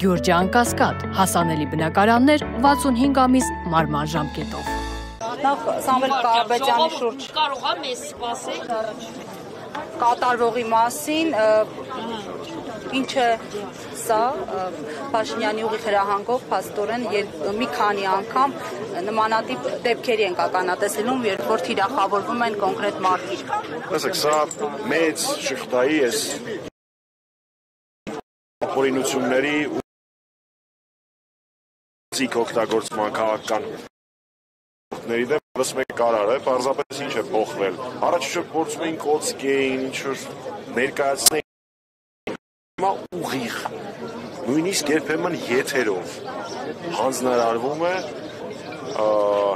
Գյուրջան Կասկադ, հասանելի բնակարաններ 65 ամիս մարման ժամկետով։ Նախ Սամվել Կարապետյանի շուրջ կարող է մեզ սպասել կատարվողի մասին, ինչ է սա Փաշինյանի ուղիղ հրահանգով փաստորեն մի քանի անգամ նմանատիպ դեպքերի են ականատեսելում, երբ որ թիրախավորվում են կոնկրետ մարդիկ։ Տեսեք, սա մեծ շղթայի է ապօրինությունների ու օգտագործման քաղաքական ների դեմ ևս մեկ կարար է, պարզապես ինչ է փոխվել։ Առաջ ինչ-որ փորձում էին կոծկեին, ինչ-որ ներկայացնեին, հիմա ուղիղ, նույնիսկ երբեմն եթերով հանձնարարվում է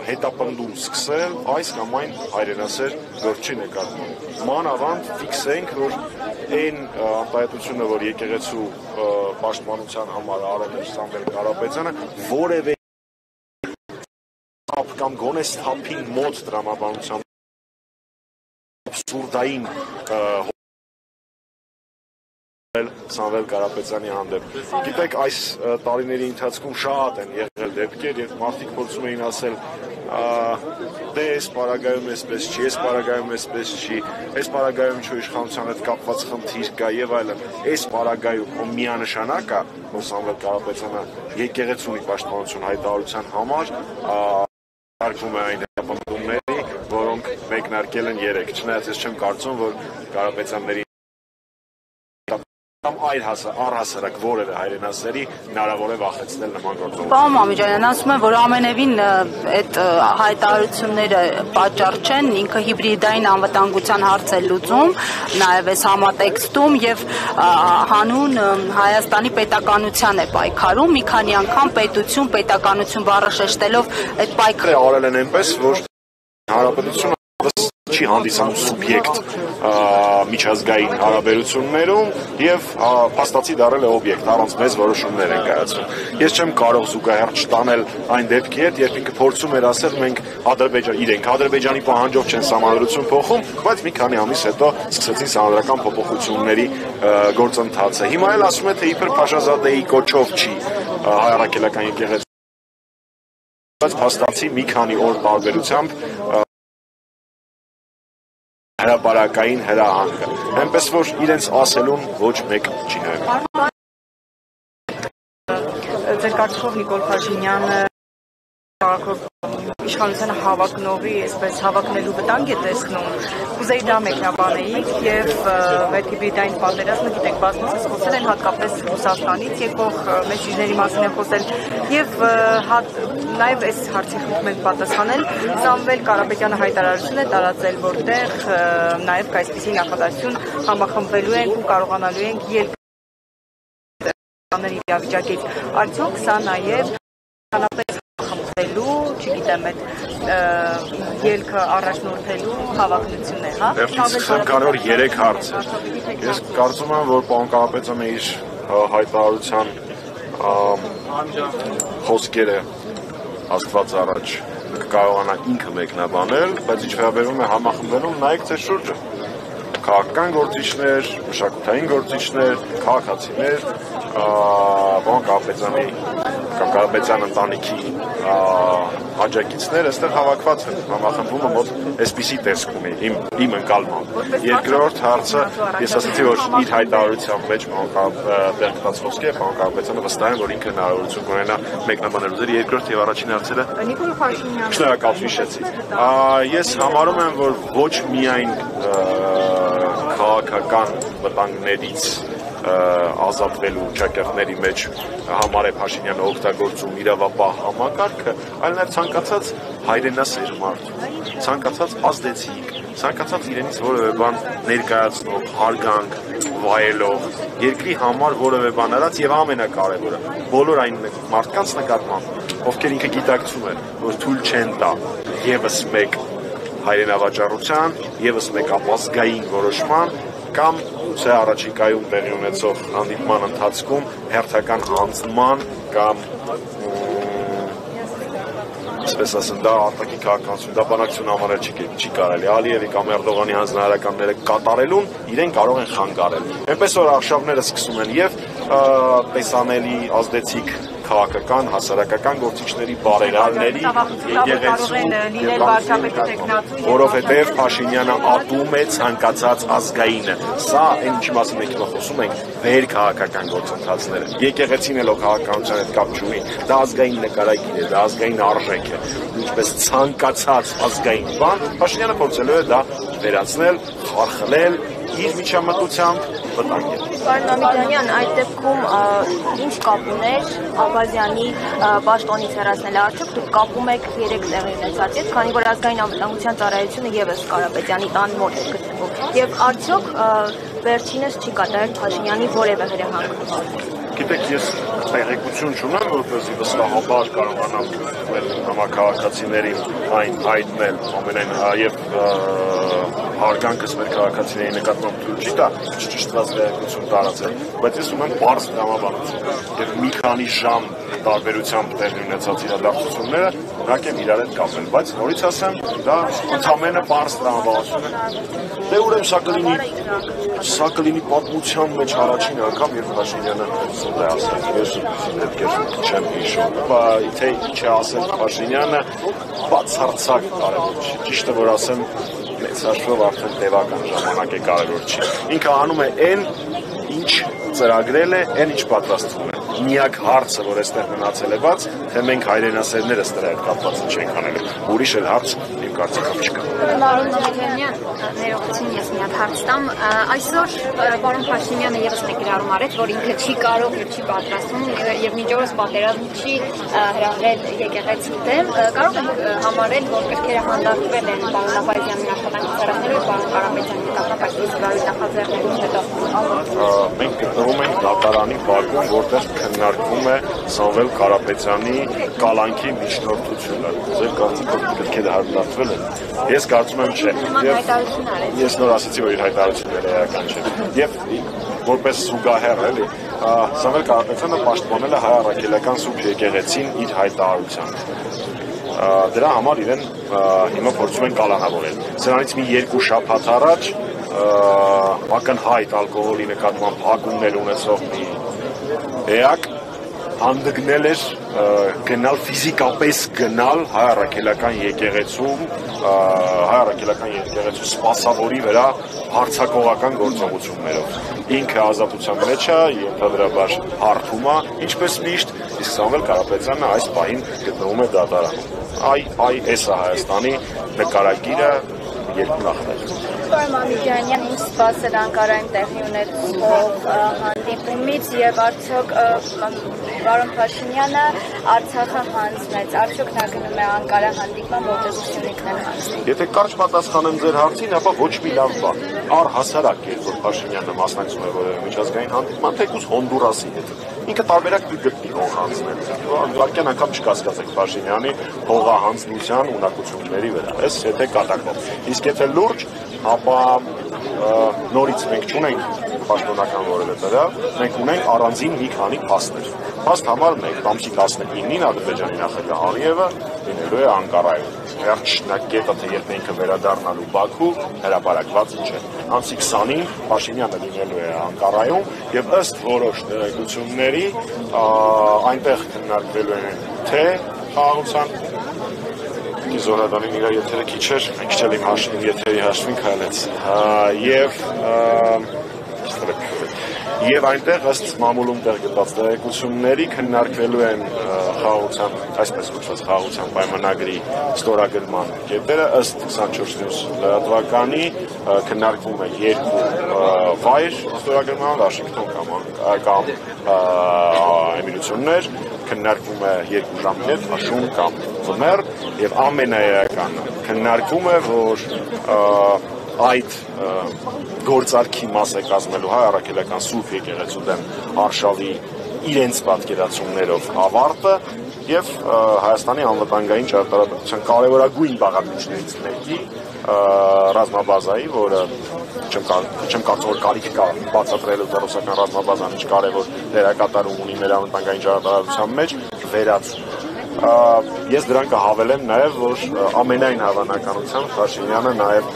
հետապնդում սկսել այս կամ այն հայրենասեր գործի նկատմամբ։ Մանավանդ ֆիքսենք, որ այն արտահայտությունը, որ եկեղեցու պաշտպանության համար արել է Սամվել Կարապետյանը, որևէ կամ գոնե սթափին մոտ տրամաբանության абսուրդային Սամվել Կարապետյանի հանդեպ։ Գիտեք, այս տարիների ընթացքում շատ են եղել դեպքեր, երբ մարդիկ փորձում էին ասել դե այս պարագայում էսպես չի, այս պարագայում էսպես չի, այս պարագայում ինչ-որ իշխանության հետ կապված խնդիր կա եւ այլն։ Այս պարագայում միանշանակ է, որ Սամվել Կարապետյանը եկեղեցու ունի պաշտպանություն հայտարարության համար արկվում է այն հետապնդումների, որոնք մեկնարկել են 3, չնայած ես չեմ կարծում, որ Կարապետյանների կամ առհասարակ որևէ հայրենասերի հնարավոր է վախեցնել նման գործով։ Պարոն Մամիջանյան, ասում են, որ ամենևին այդ հայտարարությունները պատճառ չեն, ինքը հիբրիդային անվտանգության հարց է լուծում, նաև այս համատեքստում եւ հանուն Հայաստանի պետականության է պայքարում, մի քանի անգամ պետականություն բառը շեշտելով այդ պայքարը արել են այնպես, որ հանրապետությունը չի հանդիսանում սուբյեկտ միջազգային հարաբերություններում եւ փաստացի դառել է օբյեկտ, առանց մեծ որոշումներ են կայացվում։ Ես չեմ կարող զուգահեռ չտանել այն դեպքի հետ, երբ ինքը փորձում էր ասել մենք Ադրբեջանի պահանջով չեն սահմանադրություն փոխում, բայց մի քանի ամիս հետո սկսեցին սահմանադրական փոփոխությունների գործընթացը։ Հիմա էլ ասում է, թե իբր Փաշազադեի կոչով չի հայ առաքելական եկեղեցու, բայց փաստացի մի քանի օր տարբերությամբ հրապարակային հրահանգը, այնպես որ իրենց ասելուն ոչ մեկ չի նայում։ Ձեր կարծիքով Նիկոլ Փաշինյանը իշխանությանը հավակնողի, այսպես հավակնելու վտանգ է տեսնում, կուզեի դա մեկնաբանեիք եւ այդ հիբրիդային պատերազմը, գիտեք, բազմիցս խոսել են հատկապես Ռուսաստանից եկող մեսիջների մասին են խոսել եւ նաեւ այս հարցի խնդրում ենք պատասխանել։ Սամվել Կարապետյանը հայտարարություն է տարածել, որտեղ նաեւ կայսպիսի նախադասություն համախմբվելու են ու կարողանալու են ելք իրավիճակից։ Արդյոք սա նաեւ չգիտեմ, այդ ելքը առաջնորդելու հավակնություն է, հա? Սկսեմ կարոր 3 հարց է։ Ես կարծում եմ, որ պարոն Կարապետյանը իր հայտարարության խոսքերը Աստված առաջ կարողանա ինքը մեկնաբանել, բայց ինչ վերաբերում է համախմբելուն, նայեք ձեր շուրջը։ Քաղաքական գործիչներ, մշակութային գործիչներ, քաղաքացիներ, պարոն Կարապետյանի կամ Կարապետյան ընտանիքի աջակիցներ այստեղ հավաքված են, համախմբումը մոտ այսպիսի տեսք ունի, իմ ընկալմամբ։ Երկրորդ հարցը, ես ասացի, որ իր հայտարարության մեջ տեղկված խոսքի է, պարոն Կարապետյանը վստահ եմ, որ ինքը հնարավորություն կունենա մեկնաբանելու։ Ձեր երկրորդ եւ առաջին հարցերը։ Նիկոլ Փաշինյանը։ Շնորհակալություն, հիշեցի։ Ես համարում եմ, որ ոչ միայն քաղաքական վտանգներից ազատվելու ճակերտների մեջ համար է Փաշինյանը օգտագործում իրավապահ համակարգը, այլ նաև ցանկացած հայրենասեր մարդ, ցանկացած ազդեցիկ, ցանկացած իրենից որևէ բան ներկայացնող, հարգանք, վայելող, երկրի համար որևէ բան արած եւ ամենակարևորը, բոլոր այն մարդկանց նկատմամբ, ովքեր ինքը գիտակցում է, որ թույլ չեն տա եւս մեկ հայրենավաճառության, եւս մեկ ապազգային որոշման կամ գուցե առաջիկայում տեղի ունեցող հանդիպման ընթացքում հերթական հանձնման կամ այսպես ասեմ, դա արտաքին քաղաքականություն, դա բանակցություն համարել չի կարելի։ Ալիևի կամ Էրդողանի հանձնարարականները կատարելուն իրեն կարող են խանգարել։ Այնպես որ արշավները սկսում են եւ տեսանելի ազդեցիկ քաղաքական, հասարակական գործիչների, բարերարների, որովհետև Փաշինյանը ատում է ցանկացած ազգայինը։ Սա այն ինչի մասին մենք խոսում ենք, վեր քաղաքական գործընթացները։ Եկեղեցին էլ քաղաքականության հետ կապ չունի, դա ազգային նկարագիր է, դա ազգային արժեք է։ Ինչպես ցանկացած ազգային բան, Փաշինյանը փորձելու է դա վերացնել, խարխլել իր միջամտությամբ վտանգել։ Պարոն Մամիկյանյան, այդ դեպքում ինչ կապ ուներ Աբազյանի պաշտոնից հեռացնելը, արդյոք դուք կապում եք 3 տեղի ունեցած հետ, քանի որ ազգային անվտանգության ծառայությունը եւս Կարապետյանի տան մոտ է գտնվում, եւ արդյոք վերջինս չի կատարել Փաշինյանի որևէ հրահանգ։ Գիտեք, ես տեղեկություն չունեմ, որպեսզի վստահաբար կարողանամ համակարգացիներին այն հայտնել, ամենայն եւ հարգանքս մեր քաղաքացիների նկատմամբ թույլ չի տա ճշտված տեղեկություն տարածել, բայց ես ունեմ բարձ տրամաբանություն եւ մի քանի ժամ տարբերությամբ տեղի ունեցած իրադարձությունները հնարք եմ իրար հետ կապել, բայց նորից ասեմ, դա ընդամենը բարձ տրամաբանություն է։ Դե ուրեմն սա կլինի պատմության մեջ առաջին անգամ, երբ Փաշինյանը սուտ է ասել, ես հետքեր չեմ հիշում, թե ինչ է ասել Փաշինյանը, բացարձակ կարևոր չի, ճիշտ է որ ասեմ, մեծ հաշվով արդեն տևական ժամանակ է կարևոր չի։ Ինքը անում է այն, ինչ ծրագրել է, այն ինչ պատրաստվում է։ Միակ հարցը, որ այստեղ մնացել է բաց, թե մենք հայրենասերներս դրա հետ կապված չենք անել։ Ուրիշ էլ հարց իմ կարծիքով չկա։ Պարոն Մամիկյանյան, ներողություն, ես մի հատ հարց տամ։ Այսօր պարոն Փաշինյանը եւս մեկ գրառում արեց, որ ինքը չի կարող եւ չի պատրաստվում եւ մինչ օրս պատերազմ չի հրահրել եկեղեցի դեմ։ Կարող ենք համարել, որ կրկերը հանդարտվել են պարոն Աբազյանի աշխատանքից հեռացնելու եւ պարոն Կարապետյանի նկատմամբ այս իսկական նախաձեռնությունից հետո։ Մենք գտնվում ենք դատարանի բակում, որտեղ քննարկվում է Սամվել Կարապետյանի կալանքի միջնորդությունը։ Ձեր կարծիքով գրքերը հանդարտվել են։ Ես կարծում եմ չէ։ Ես նոր ասացի, որ իր հայտարարությունները էական չէ։ Եվ որպես զուգահեռ էլի, Սամվել Կարապետյանը պաշտպանել է հայ առաքելական սուրբ եկեղեցին իր հայտարարությամբ։ Դրա համար իրեն հիմա փորձում են կալանավորել։ Սրանից մի 2 շաբաթ առաջ ակնհայտ ալկոհոլի նկատմամբ հակումներ ունեցող մի էակ հանդգնել էր գնալ ֆիզիկապես գնալ հայ առաքելական եկեղեցու սպասավորի վրա հարձակողական գործողություններով։ Ինքը ազատության մեջ է, ենթադրաբար հարթում է, ինչպես միշտ, իսկ Սամվել Կարապետյանը այս պահին գտնվում է դատարանում։ Այս է Հայաստանի նկարագիրը երկու նախնետ։ Պարոն Մամիկյանյան, ինչ սպասել Անկարայում տեղի ունեցող հանդիպումից եւ արդյոք պարոն Փաշինյանը Արցախը հանձնեց, արդյոք նա գնում է Անկարա հանդիպման, որտեղ Սյունիքն են հանձնել։ Եթե կարճ պատասխանեմ ձեր հարցին, ապա ոչ մի լավ բան։ Առհասարակ է, որ Փաշինյանը մասնակցում է որևէ միջազգային հանդիպման, թեկուզ Հոնդուրասի հետ։ Ինքը տարբերակ գտնի հող հանձնել։ Վարկյան անգամ չկասկածեք Փաշինյանի հողահանձնության ունակությունների վրա։ Այս եթե կատակով։ Իսկ եթե լուրջ, ապա նորից մենք չունենք պաշտոնական որևէ դրավ, մենք ունենք առանձին մի քանի փաստեր։ Փաստ համար 1 ամսի 19-ին Ադրբեջանի նախագահ Ալիևը լինելու է Անկարայում։ Վերջնակետը թե երբ ինքը վերադառնալու Բաքու հրապարակված չէ։ Ամսի 20-ին Փաշինյանը լինելու է Անկարայում եւ ըստ որոշ տեղեկությունների այնտեղ քննարկվելու են թե խաղաղության Զորադանին իր եթերը քիչ էր, մենք քիչ էլ իմ հաշվին եթերի հաշվին քայլեց։ Եվ այնտեղ ըստ մամուլում տեղ գտած տեղեկությունների քննարկվելու են խաղաղության, այսպես կոչված խաղաղության պայմանագրի ստորագրման կետերը ըստ 24 մյուս լրատվականի քննարկվում է 2 վայր ստորագրման, Վաշինգտոն կամ Էմիրություններ, քննարկվում է 2 ժամկետ, աշուն կամ ձմեռ, եւ ամենաերականը քննարկվում է, որ այդ գործարքի մաս է կազմելու հայ առաքելական սուրբ եկեղեցու դեմ արշավի իրենց պատկերացումներով ավարտը եւ Հայաստանի անվտանգային ճարտարապետության կարևորագույն բաղադրիչներից մեկի ռազմաբազայի, որը չեմ կարծում որ կարիք կա բացատրելու թե ռուսական ռազմաբազան ինչ կարևոր դերակատարում ունի մեր անվտանգային ճարտարապետության մեջ վերած Ես դրան կհավելեմ նաև, որ ամենայն հավանականությամբ Փաշինյանը նաև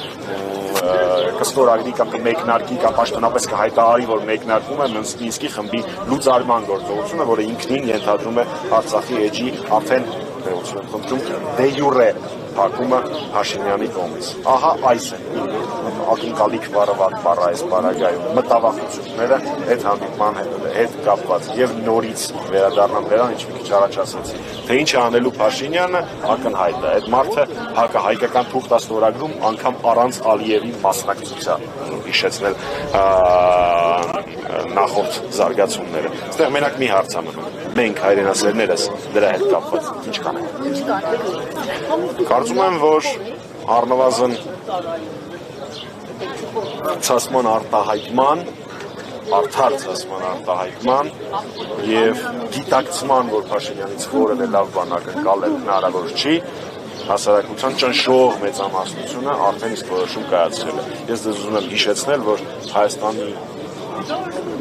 կստորագրի կամ կմեկնարկի կամ պաշտոնապես կհայտարարի, որ մեկնարկում է Մինսկի խմբի լուծարման գործողությունը, որը ինքնին ենթադրում է Արցախի էջի արդեն դե յուրե փակումը Փաշինյանի կողմից։ Ահա այս է ակնկալիք բառը այս բառագայում մտավախությունները այդ հանդիպման հետ կապված եւ նորից վերադառնամ դրան, ինչ մի քիչ առաջ ասացի, թե ինչ է անելու Փաշինյանը, ակնհայտ է։ Այդ մարդը հայկական թուղթաստորագրում անգամ առանց Ալիևի մասնակցության, հիշեցնել նախորդ զարգացումները։ Այստեղ մենակ մի հարց է մնում։ Մենք հայրենասերներս դրա հետ կապված ինչ կանենք։ Կարծում եմ, որ առնվազն ցասման արտահայտման, արդար ցասման արտահայտման եւ գիտակցման, որ Փաշինյանից որևէ լավ բան ակնկալել հնարավոր չի, հասարակության ճնշող մեծամասնությունը արդեն իսկ որոշում կայացրել է։ Ես դες ուզում եմ հիշեցնել, որ Հայաստանի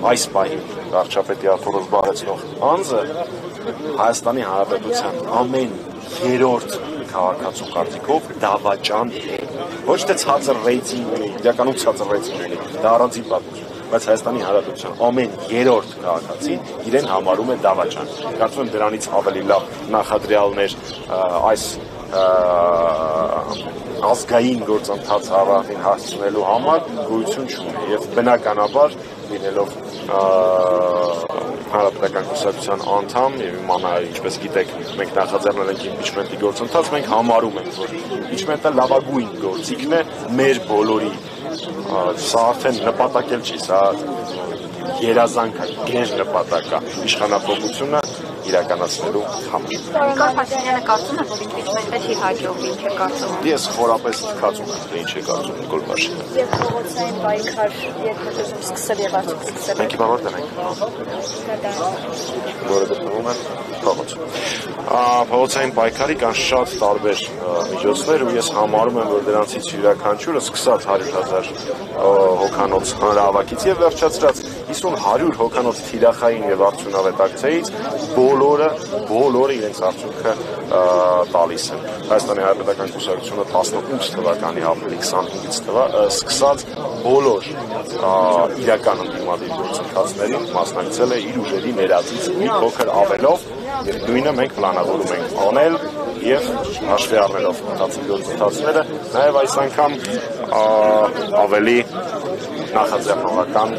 այս պահին վարչապետի աթոռով զբաղեցնող անձը Հայաստանի Հանրապետության ամեն երրորդ քաղաքացու կարծիքով դավաճան է։ Ոչ թե ցածր ռեյտինգ ունի, իրականում ցածր ռեյտինգ ունի, դա առանձին պատմություն, բայց Հայաստանի Հանրապետության ամեն երրորդ քաղաքացին իրեն համարում է դավաճան։ Կարծում եմ դրանից ավելի լավ նախադրյալներ այս ազգային գործընթաց հավաքին հասցնելու համար գոյություն չունի եւ բնականաբար լինելով Հանրապետական կուսակցության անդամ եւ իմանա, ինչպես գիտեք, մենք նախաձեռնել ենք իմպիչմենտի գործընթաց, մենք համարում ենք, որ իմպիչմենտը լավագույն գործիքն է մեր բոլորի, սա արդեն նպատակել չի, սա երազանք է, գեր նպատակ է, իշխանապողությունը իրականացնելու համար։ Նիկոլ Փաշինյանը կարծում է, որ իմպիչմենտը չի հաջողվի, ինչ է կարծում։ Ես խորապես կարծում եմ, թե ինչ է կարծում Նիկոլ Փաշինյանը։ Եվ փողոցային պայքար երբ սկսել եւ արդյոք սկսել։ Մենք հիմա որտեղ ենք։ Որը գտնվում է փողոց։ Փողոցային պայքարի կան շատ տարբեր միջոցներ ու ես համարում եմ, որ դրանցից յուրաքանչյուրը սկսած 100,000 հոգանոց հանրահավաքից եւ վերջացրած 50-100 հոգանոց թիրախային եւ արդյունավետ ակցիայից բոլորը իրենց արդյունքը տալիս են։ Հայաստանի Հանրապետական կուսակցությունը 18 թվականի ապրիլի 25-ից սկսած բոլոր իրական ընդդիմադիր գործընթացներին մասնակցել է իր ուժերի ներածից մի փոքր ավելով եւ նույնը մենք պլանավորում ենք անել եւ հաշվի առնելով գործընթացները նաեւ այս անգամ ավելի նախաձեռնողական